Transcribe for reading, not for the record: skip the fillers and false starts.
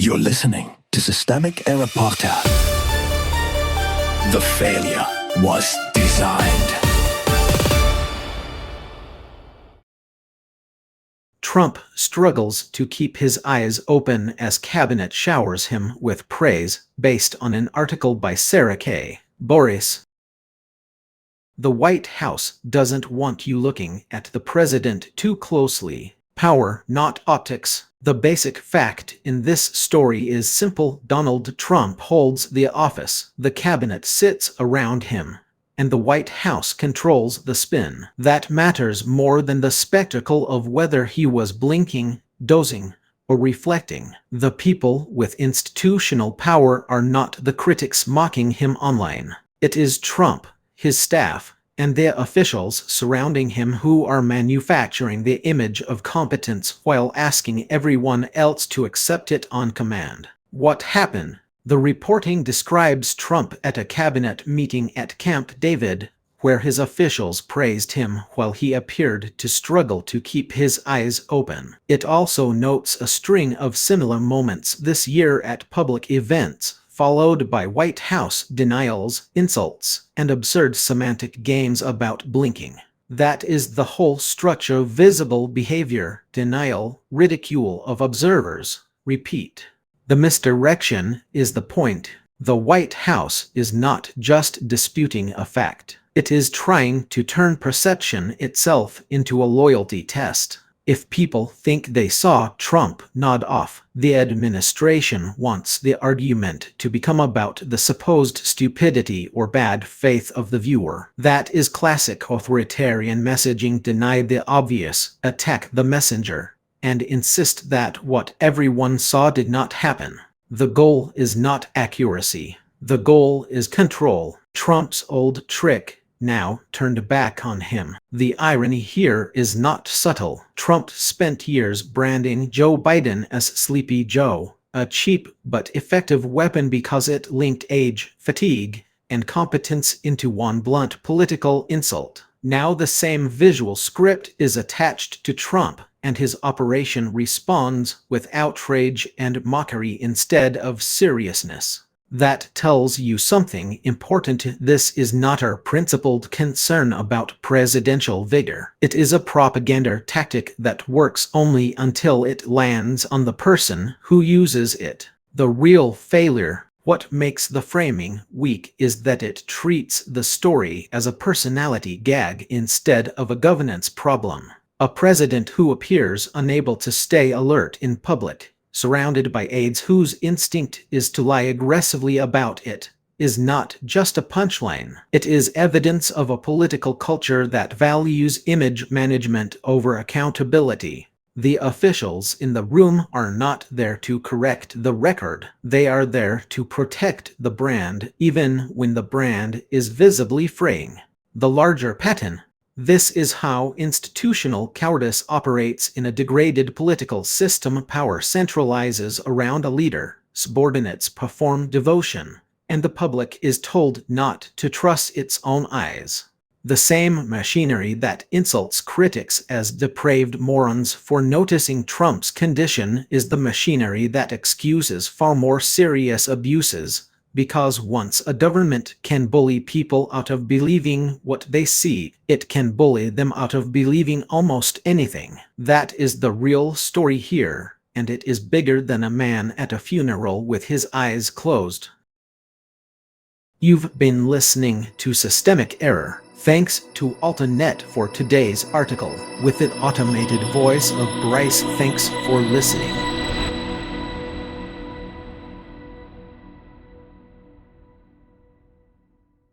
You're listening to Systemic Error Podcast. The failure was designed. Trump struggles to keep his eyes open as cabinet showers him with praise, based on an article by Sarah K. Boris. The White House doesn't want you looking at the president too closely. Power, not optics. The basic fact in this story is simple. Donald Trump holds the office, the cabinet sits around him, and the White House controls the spin. That matters more than the spectacle of whether he was blinking, dozing, or reflecting. The people with institutional power are not the critics mocking him online. It is Trump, his staff, and the officials surrounding him who are manufacturing the image of competence while asking everyone else to accept it on command. What happened? The reporting describes Trump at a cabinet meeting at Camp David, where his officials praised him while he appeared to struggle to keep his eyes open. It also notes a string of similar moments this year at public events, followed by White House denials, insults, and absurd semantic games about blinking. That is the whole structure: visible behavior, denial, ridicule of observers, repeat. The misdirection is the point. The White House is not just disputing a fact. It is trying to turn perception itself into a loyalty test. If people think they saw Trump nod off, the administration wants the argument to become about the supposed stupidity or bad faith of the viewer. That is classic authoritarian messaging: deny the obvious, attack the messenger, and insist that what everyone saw did not happen. The goal is not accuracy. The goal is control. Trump's old trick now turned back on him. The irony here is not subtle. Trump spent years branding Joe Biden as Sleepy Joe, a cheap but effective weapon because it linked age, fatigue, and competence into one blunt political insult. Now the same visual script is attached to Trump, and his operation responds with outrage and mockery instead of seriousness. That tells you something important. This is not our principled concern about presidential vigor. It is a propaganda tactic that works only until it lands on the person who uses it. The real failure, what makes the framing weak, is that it treats the story as a personality gag instead of a governance problem. A president who appears unable to stay alert in public, surrounded by aides whose instinct is to lie aggressively about it, is not just a punchline. It is evidence of a political culture that values image management over accountability. The officials in the room are not there to correct the record. They are there to protect the brand, even when the brand is visibly fraying. The larger pattern. This is how institutional cowardice operates in a degraded political system. Power centralizes around a leader, subordinates perform devotion, and the public is told not to trust its own eyes. The same machinery that insults critics as depraved morons for noticing Trump's condition is the machinery that excuses far more serious abuses, because once a government can bully people out of believing what they see, it can bully them out of believing almost anything. That is the real story here, and it is bigger than a man at a funeral with his eyes closed. You've been listening to Systemic Error. Thanks to AltaNet for today's article, with the automated voice of Bryce. Thanks for listening.